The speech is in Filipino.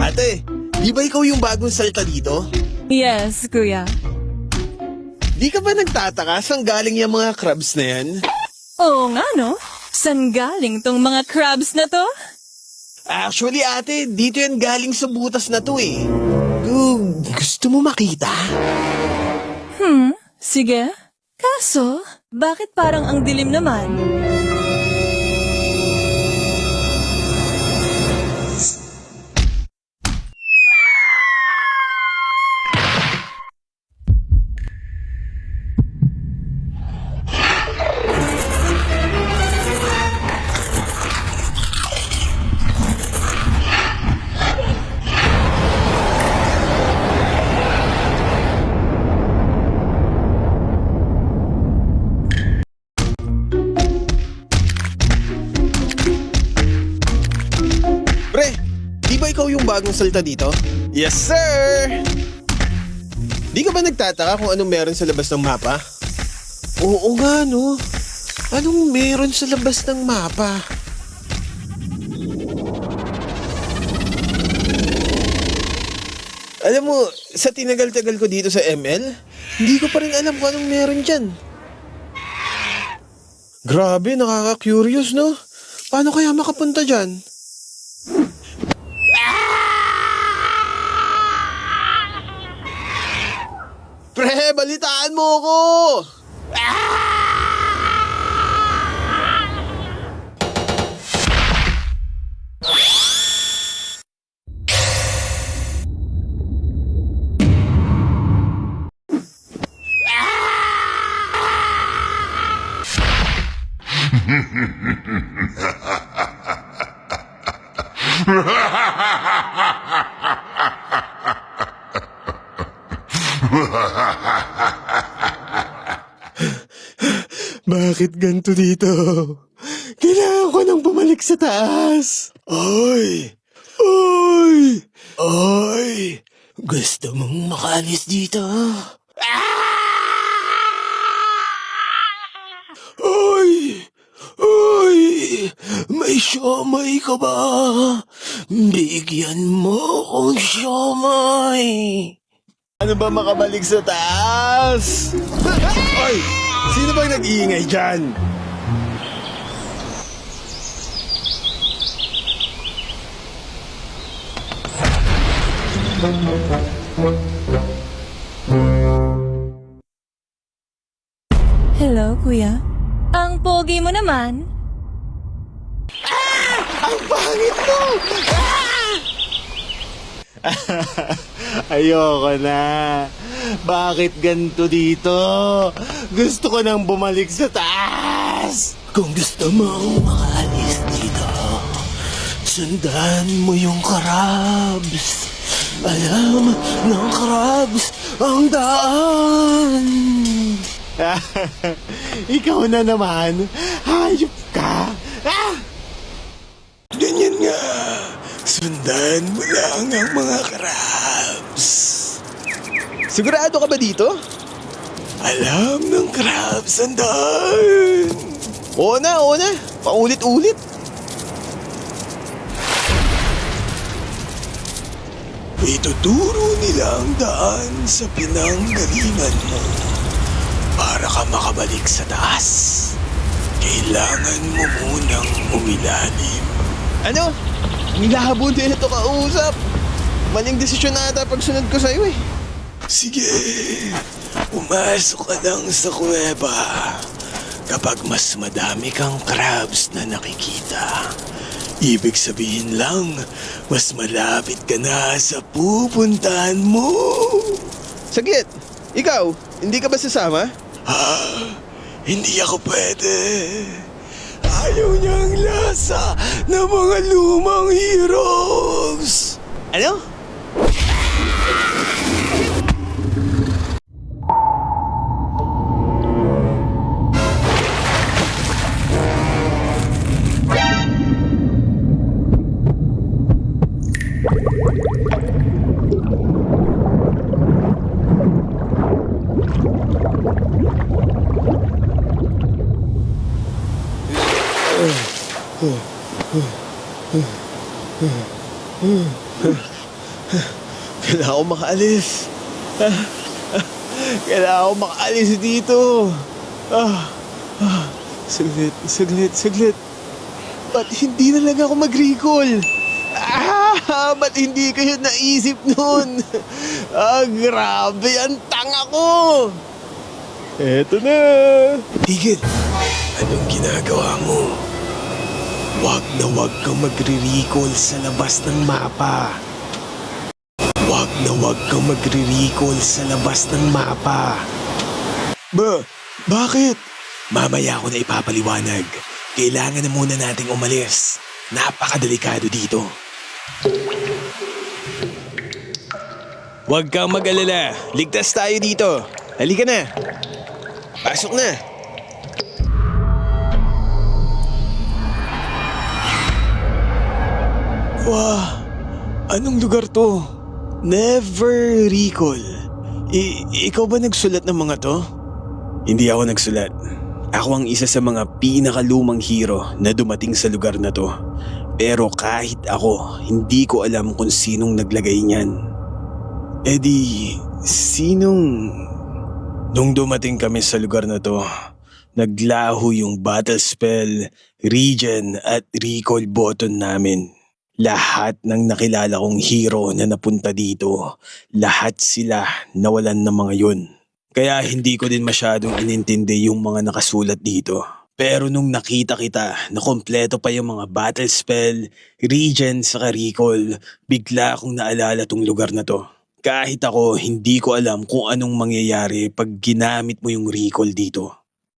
Ate, di ba ikaw yung bagong salta dito? Yes, kuya. Di ka ba nagtataka saan galing yung mga crabs na yan? Oo nga, no? San galing tong mga crabs na to? Actually, ate, dito yan galing sa butas na to eh. Gusto mo makita? Sige. Kaso, bakit parang ang dilim naman? Pre, di ba ikaw yung bagong salta dito? Yes, sir! Di ka ba nagtataka kung anong meron sa labas ng mapa? Oo nga, no? Anong meron sa labas ng mapa? Alam mo, sa tinagal-tagal ko dito sa ML, hindi ko pa rin alam kung anong meron dyan. Grabe, nakaka-curious, no? Paano kaya makapunta dyan? Pre, balitaan mo ako! Bakit ganito dito? Kailangan ko nang bumalik sa taas. Oy! Oy! Oy! Gusto mong makaalis dito? Oy! Oy! May siomay ka ba? Bigyan mo akong siomay. Ano ba makabalik sa taas? Oy! Sino bang nag-iingay dyan? Hello, kuya. Ang pogi mo naman. Ang pangit mo! Ayoko na. Bakit ganito dito? Gusto ko nang bumalik sa taas. Kung gusto mong makaalis dito, sundan mo yung crabs. Alam ng crabs ang daan. Ikaw na naman. Hayop ka. Ganyan nga. Sundan mo lang ang mga crabs. Sigurado ka ba dito? Alam ng crabs ang daan. Oo na. Paulit-ulit. Ituturo nila ang daan sa pinanggalingan mo. Para ka makabalik sa taas, kailangan mo munang umilalim. Ano? Nilabo din ito kausap. Maling desisyon na ata pagsunod ko sa'yo eh. Sige, pumasok ka lang sa kuweba. Kapag mas madami kang crabs na nakikita, ibig sabihin lang, mas malapit ka na sa pupuntahan mo. Saglit, ikaw, hindi ka ba sasama? Hindi ako pwede. Ayaw niya ang lasa ng mga lumang heroes. Ano? Kailangan ko makaalis. Kailangan ko makaalis dito. Saglit. Ba't hindi na lang ako mag-recall? Ba't hindi kayo naisip nun? Grabe, ang tanga ko! Eto na! Tigil! Anong ginagawa mo? Wag kang magre-recall sa labas ng mapa. Wag kang magre-recall sa labas ng mapa. Bakit? Mamaya ako na ipapaliwanag. Kailangan na muna nating umalis. Napakadelikado dito. Huwag kang mag-alala. Ligtas tayo dito. Halika na. Pasok na. Wah, anong lugar to? Never recall. Ikaw ba nagsulat ng mga to? Hindi ako nagsulat. Ako ang isa sa mga pinakalumang hero na dumating sa lugar na to. Pero kahit ako, hindi ko alam kung sinong naglagay niyan. Sinong... Nung dumating kami sa lugar na to, naglaho yung battle spell, regen at recall button namin. Lahat ng nakilala kong hero na napunta dito, lahat sila nawalan ng mga yun. Kaya hindi ko din masyadong inintindi yung mga nakasulat dito. Pero nung nakita kita na kompleto pa yung mga battle spell, regen saka recall, bigla akong naalala tong lugar na to. Kahit ako, hindi ko alam kung anong mangyayari pag ginamit mo yung recall dito.